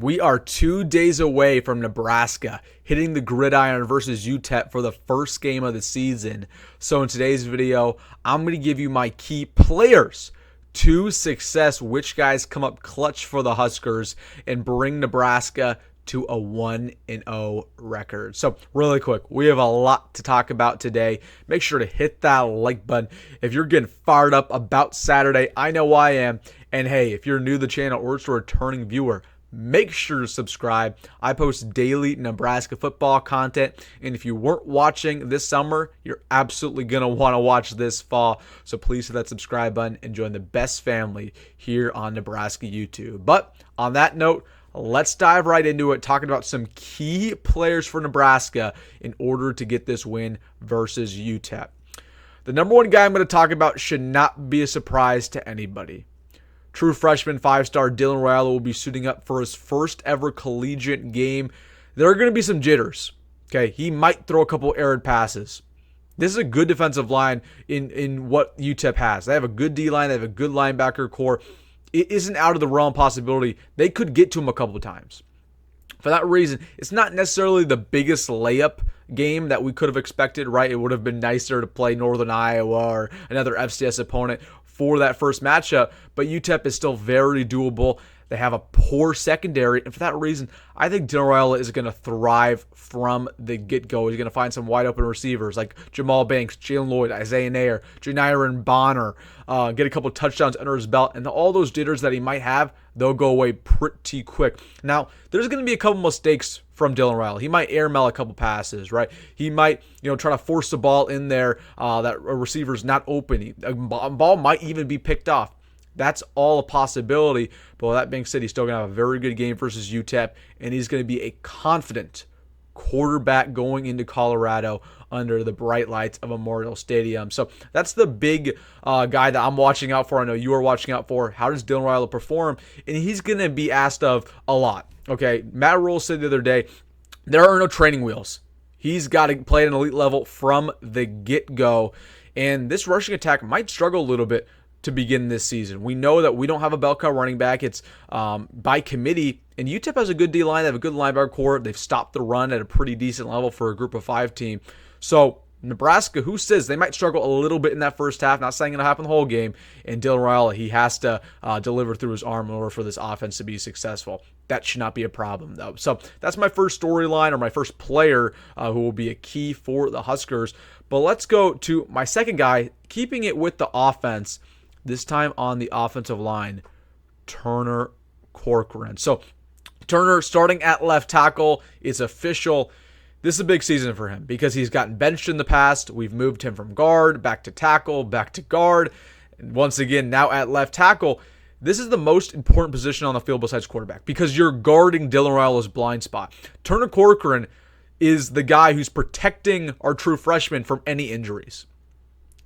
We are 2 days away from Nebraska hitting the gridiron versus UTEP for the first game of the season. So in today's video, I'm going to give you my key players to success, which guys come up clutch for the Huskers and bring Nebraska to a 1-0 record. So really quick, we have a lot to talk about today. Make sure to hit that like button if you're getting fired up about Saturday. I know I am. And hey, if you're new to the channel or just a returning viewer, make sure to subscribe. I post daily Nebraska football content, and if you weren't watching this summer, you're absolutely going to want to watch this fall. So please hit that subscribe button and join the best family here on Nebraska YouTube. But on that note, let's dive right into it, talking about some key players for Nebraska in order to get this win versus UTEP. The number one guy I'm going to talk about should not be a surprise to anybody. True freshman 5-star Dylan Raiola will be suiting up for his first ever collegiate game. There are going to be some jitters. Okay, he might throw a couple errant passes. This is a good defensive line in what UTEP has. They have a good D-line. They have a good linebacker core. It isn't out of the realm possibility. They could get to him a couple of times. For that reason, it's not necessarily the biggest layup game that we could have expected, right? It would have been nicer to play Northern Iowa or another FCS opponent for that first matchup, but UTEP is still very doable. They have a poor secondary, and for that reason, I think Dylan Raiola is going to thrive from the get-go. He's going to find some wide-open receivers like Jamal Banks, Jalen Lloyd, Isaiah Nair, Janiron Bonner, get a couple touchdowns under his belt, and all those jitters that he might have, they'll go away pretty quick. Now, there's going to be a couple mistakes from Dylan Raiola. He might air mail a couple passes, right? He might, try to force the ball in there that a receiver's not open. A ball might even be picked off. That's all a possibility. But with that being said, he's still going to have a very good game versus UTEP, and he's going to be a confident quarterback going into Colorado under the bright lights of Memorial Stadium. So that's the big guy that I'm watching out for. I know you are watching out for. How does Dylan Raiola perform? And he's going to be asked of a lot. Okay, Matt Rhule said the other day, there are no training wheels. He's got to play at an elite level from the get-go. And this rushing attack might struggle a little bit to begin this season. We know that we don't have a bell cow running back. It's by committee. And UTEP has a good D-line. They have a good linebacker core. They've stopped the run at a pretty decent level for a group of 5 team. So Nebraska, who says they might struggle a little bit in that first half, not saying it'll happen the whole game. And Dylan Raiola, he has to deliver through his arm in order for this offense to be successful. That should not be a problem, though. So that's my first storyline, or my first player who will be a key for the Huskers. But let's go to my second guy, keeping it with the offense, this time on the offensive line, Turner Corcoran. So Turner starting at left tackle is official. This is a big season for him because he's gotten benched in the past. We've moved him from guard, back to tackle, back to guard. And once again, now at left tackle. This is the most important position on the field besides quarterback because you're guarding Dylan Raiola's blind spot. Turner Corcoran is the guy who's protecting our true freshman from any injuries.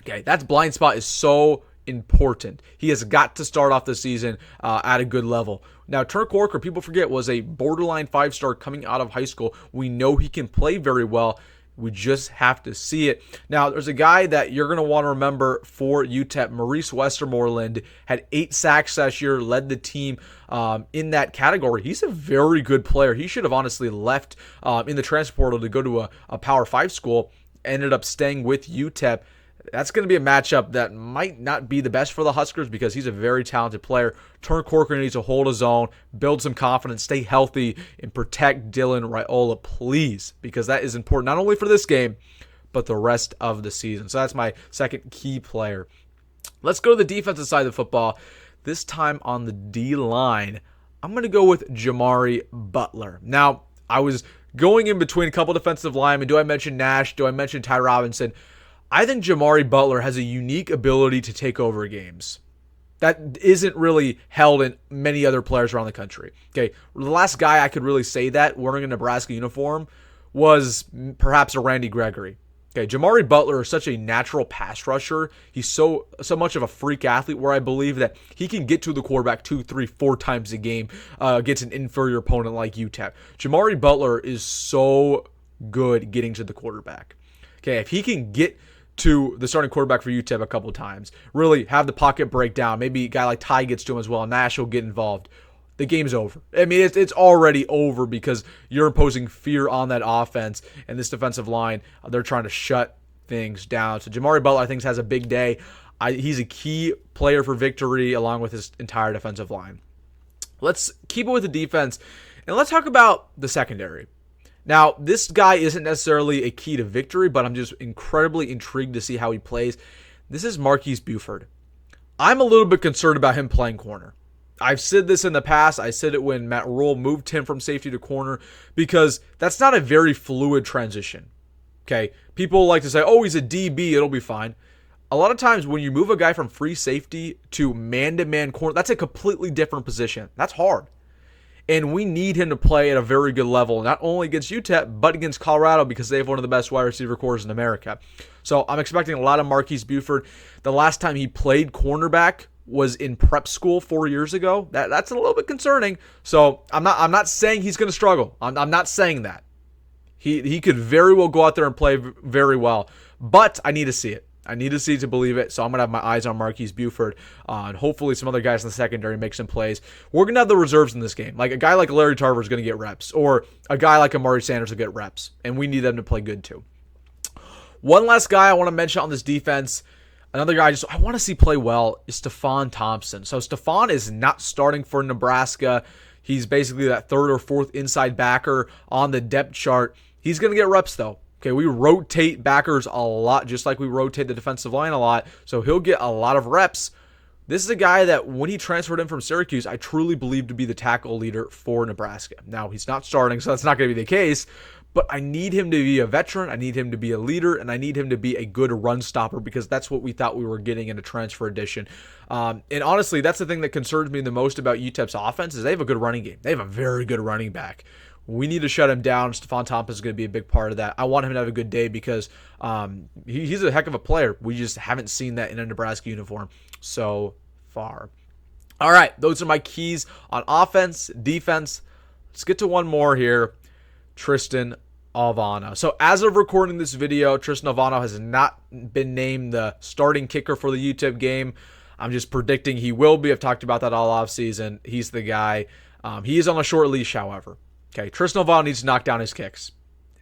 Okay, that blind spot is so important. He has got to start off the season at a good level. Now, Turner Corcoran, people forget, was a borderline 5-star coming out of high school. We know he can play very well. We just have to see it. Now, there's a guy that you're going to want to remember for UTEP. Maurice Westermoreland had 8 sacks last year, led the team in that category. He's a very good player. He should have honestly left in the transfer portal to go to a Power 5 school, ended up staying with UTEP. That's going to be a matchup that might not be the best for the Huskers because he's a very talented player. Turner Corcoran needs to hold his own, build some confidence, stay healthy, and protect Dylan Raiola, please, because that is important not only for this game, but the rest of the season. So that's my second key player. Let's go to the defensive side of the football. This time on the D-line, I'm going to go with Jamari Butler. Now, I was going in between a couple defensive linemen. Do I mention Nash? Do I mention Ty Robinson? I think Jamari Butler has a unique ability to take over games that isn't really held in many other players around the country. Okay, the last guy I could really say that wearing a Nebraska uniform was perhaps a Randy Gregory. Okay, Jamari Butler is such a natural pass rusher. He's so much of a freak athlete where I believe that he can get to the quarterback 2, 3, 4 times a game against an inferior opponent like UTEP. Jamari Butler is so good getting to the quarterback. Okay, if he can get to the starting quarterback for UTEP a couple of times, really have the pocket break down. Maybe a guy like Ty gets to him as well. Nash will get involved. the game's over. I mean, it's already over because you're imposing fear on that offense and this defensive line. They're trying to shut things down. So Jamari Butler, I think, has a big day. He's a key player for victory along with his entire defensive line. Let's keep it with the defense, and let's talk about the secondary. Now, this guy isn't necessarily a key to victory, but I'm just incredibly intrigued to see how he plays. This is Marquise Buford. I'm a little bit concerned about him playing corner. I've said this in the past. I said it when Matt Rhule moved him from safety to corner because that's not a very fluid transition. Okay, people like to say, oh, he's a DB, it'll be fine. A lot of times when you move a guy from free safety to man-to-man corner, that's a completely different position. That's hard. And we need him to play at a very good level, not only against UTEP, but against Colorado because they have one of the best wide receiver corps in America. So I'm expecting a lot of Marquise Buford. The last time he played cornerback was in prep school 4 years ago. That's a little bit concerning. So I'm not saying he's going to struggle. I'm not saying that. He could very well go out there and play very well, but I need to see it. I need to see it to believe it, so I'm going to have my eyes on Marquise Buford, and hopefully some other guys in the secondary make some plays. We're going to have the reserves in this game. Like a guy like Larry Tarver is going to get reps, or a guy like Amari Sanders will get reps, and we need them to play good too. One last guy I want to mention on this defense, another guy I want to see play well, is Stephon Thompson. So Stephon is not starting for Nebraska. He's basically that third or fourth inside backer on the depth chart. He's going to get reps though. Okay, we rotate backers a lot, just like we rotate the defensive line a lot, so he'll get a lot of reps. This is a guy that when he transferred in from Syracuse, I truly believe to be the tackle leader for Nebraska. Now, he's not starting, so that's not going to be the case, but I need him to be a veteran, I need him to be a leader, and I need him to be a good run stopper because that's what we thought we were getting in a transfer edition. And honestly, that's the thing that concerns me the most about UTEP's offense is they have a good running game. They have a very good running back. We need to shut him down. Stephon Thompson is going to be a big part of that. I want him to have a good day because he's a heck of a player. We just haven't seen that in a Nebraska uniform so far. All right, those are my keys on offense, defense. Let's get to one more here. Tristan Alvano. So as of recording this video, Tristan Alvano has not been named the starting kicker for the UTEP game. I'm just predicting he will be. I've talked about that all offseason. He's the guy. He is on a short leash, however. Okay, Tristan Alvano needs to knock down his kicks.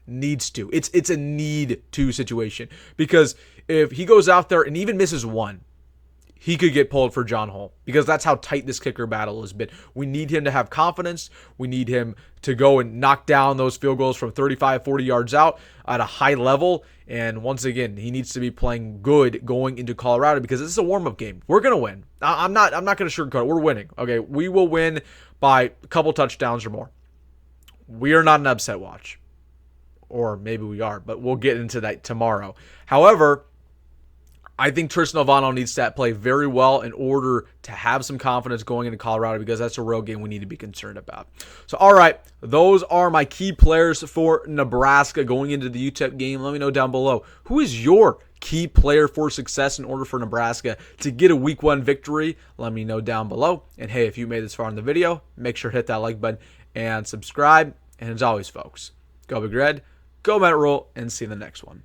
Needs to. It's a need to situation because if he goes out there and even misses one, he could get pulled for John Hull because that's how tight this kicker battle has been. We need him to have confidence. We need him to go and knock down those field goals from 35, 40 yards out at a high level. And once again, he needs to be playing good going into Colorado because this is a warm-up game. We're going to win. I'm not going to sugarcoat it. We're winning. Okay, we will win by a couple touchdowns or more. We are not an upset watch. Or maybe we are, but we'll get into that tomorrow. However, I think Tristan Alvano needs to play very well in order to have some confidence going into Colorado because that's a real game we need to be concerned about. So, all right, those are my key players for Nebraska going into the UTEP game. Let me know down below. Who is your key player for success in order for Nebraska to get a week 1 victory? Let me know down below. And hey, if you made this far in the video, make sure to hit that like button and subscribe. And as always, folks, go Big Red, go Matt Rhule, and see you in the next one.